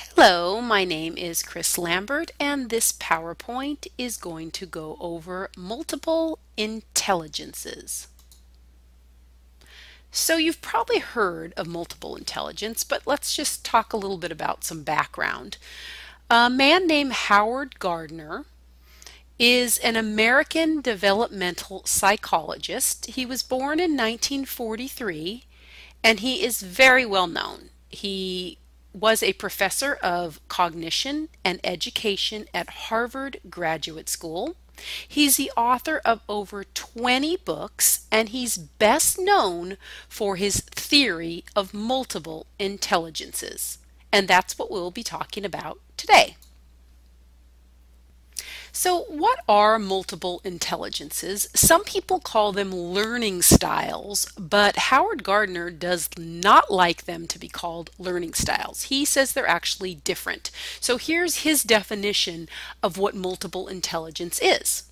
Hello, my name is Chris Lambert, and this PowerPoint is going to go over multiple intelligences. So you've probably heard of multiple intelligence, but let's just talk a little bit about some background. A man named Howard Gardner is an American developmental psychologist. He was born in 1943 and he is very well known. He was a professor of cognition and education at Harvard Graduate School. He's the author of over 20 books, and he's best known for his theory of multiple intelligences. And that's what we'll be talking about today. So, what are multiple intelligences? Some people call them learning styles, but Howard Gardner does not like them to be called learning styles. He says they're actually different. So, here's his definition of what multiple intelligence is.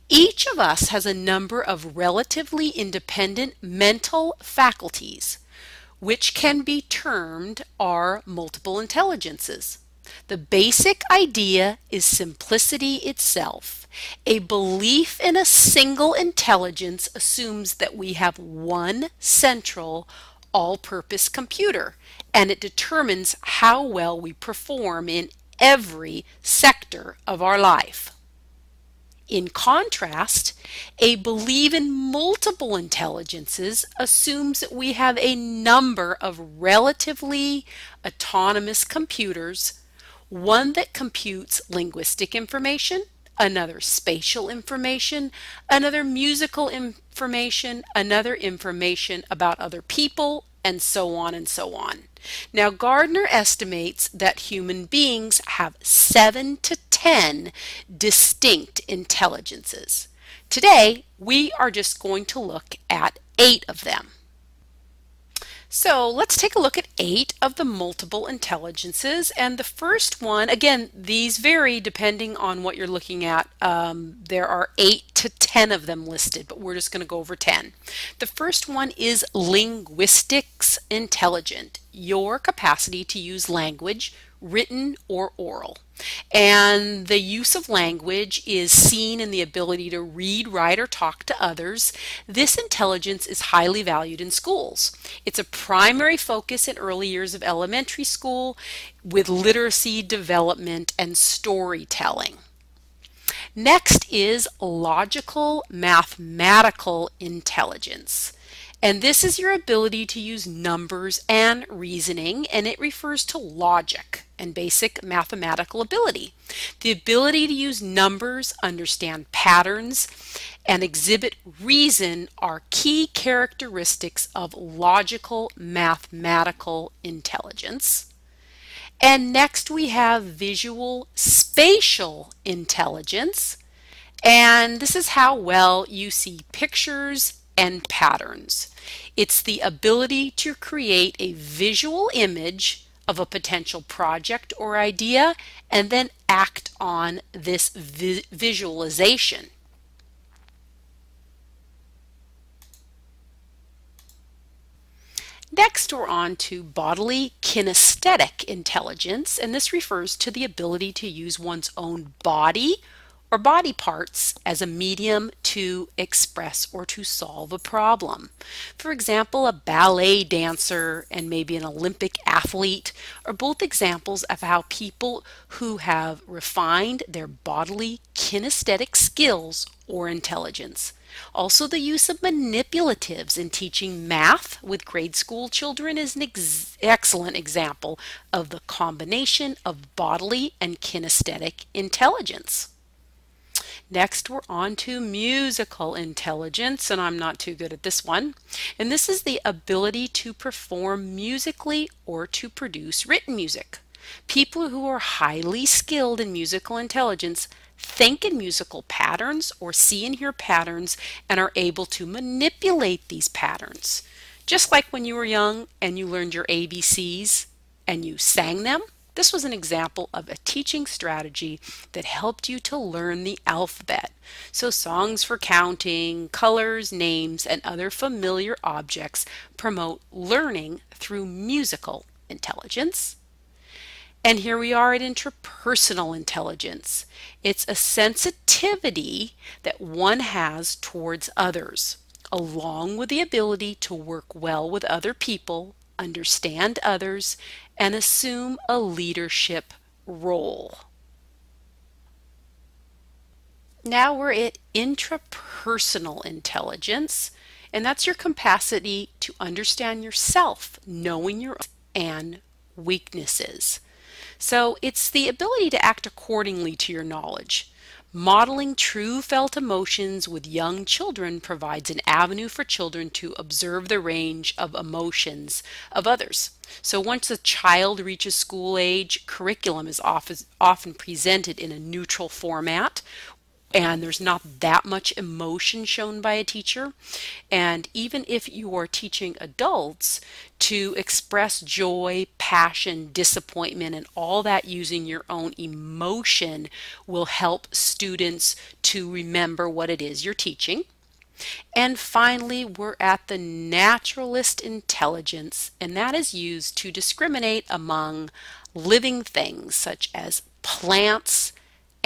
Each of us has a number of relatively independent mental faculties, which can be termed our multiple intelligences. The basic idea is simplicity itself. A belief in a single intelligence assumes that we have one central all-purpose computer, and it determines how well we perform in every sector of our life. In contrast, a belief in multiple intelligences assumes that we have a number of relatively autonomous computers, one that computes linguistic information, another spatial information, another musical information, another information about other people, and so on and so on. Now, Gardner estimates that human beings have 7 to 10 distinct intelligences. Today, we are just going to look at 8 of them. So let's take a look at 8 of the multiple intelligences. And the first one, again, these vary depending on what you're looking at. There are 8 to 10 of them listed, but we're just going to go over 10. The first one is linguistics intelligent, your capacity to use language, written or oral. And the use of language is seen in the ability to read, write, or talk to others. This intelligence is highly valued in schools. It's a primary focus in early years of elementary school with literacy development and storytelling. Next is logical mathematical intelligence. And this is your ability to use numbers and reasoning, and it refers to logic and basic mathematical ability. The ability to use numbers, understand patterns, and exhibit reason are key characteristics of logical mathematical intelligence. And next we have visual spatial intelligence. And this is how well you see pictures and patterns. It's the ability to create a visual image of a potential project or idea and then act on this visualization. Next, we're on to bodily kinesthetic intelligence, and this refers to the ability to use one's own body or body parts as a medium to express or to solve a problem. For example, a ballet dancer and maybe an Olympic athlete are both examples of how people who have refined their bodily kinesthetic skills or intelligence. Also, the use of manipulatives in teaching math with grade school children is an excellent example of the combination of bodily and kinesthetic intelligence. Next, we're on to musical intelligence, and I'm not too good at this one. And this is the ability to perform musically or to produce written music. People who are highly skilled in musical intelligence think in musical patterns or see and hear patterns and are able to manipulate these patterns. Just like when you were young and you learned your ABCs and you sang them, this was an example of a teaching strategy that helped you to learn the alphabet. So songs for counting, colors, names, and other familiar objects promote learning through musical intelligence. And here we are at intrapersonal intelligence. It's a sensitivity that one has towards others, along with the ability to work well with other people, understand others, and assume a leadership role. Now we're at intrapersonal intelligence, and that's your capacity to understand yourself, knowing your and weaknesses. So it's the ability to act accordingly to your knowledge. Modeling true felt emotions with young children provides an avenue for children to observe the range of emotions of others. So once a child reaches school age, curriculum is often presented in a neutral format, and there's not that much emotion shown by a teacher. And even if you are teaching adults to express joy, passion, disappointment, and all that using your own emotion will help students to remember what it is you're teaching. And finally, we're at the naturalist intelligence, and that is used to discriminate among living things such as plants,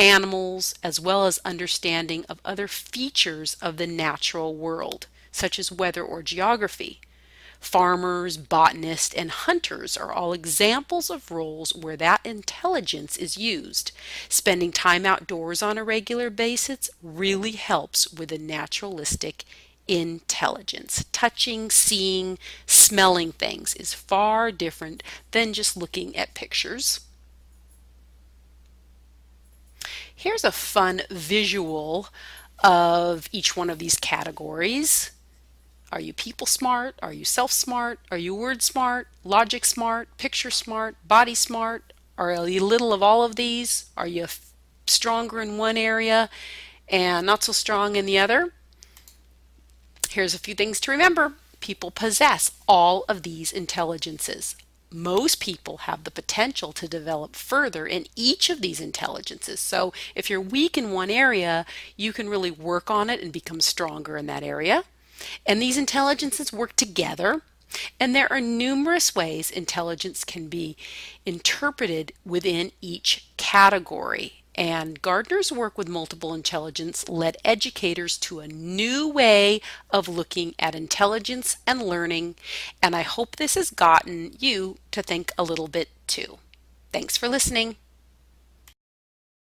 animals, as well as understanding of other features of the natural world, such as weather or geography. Farmers, botanists, and hunters are all examples of roles where that intelligence is used. Spending time outdoors on a regular basis really helps with the naturalistic intelligence. Touching, seeing, smelling things is far different than just looking at pictures. Here's a fun visual of each one of these categories. Are you people smart? Are you self smart? Are you word smart? Logic smart? Picture smart? Body smart? Are you little of all of these? Are you stronger in one area and not so strong in the other? Here's a few things to remember. People possess all of these intelligences. Most people have the potential to develop further in each of these intelligences. So if you're weak in one area, you can really work on it and become stronger in that area. And these intelligences work together. And there are numerous ways intelligence can be interpreted within each category. And Gardner's work with multiple intelligence led educators to a new way of looking at intelligence and learning. And I hope this has gotten you to think a little bit too. Thanks for listening.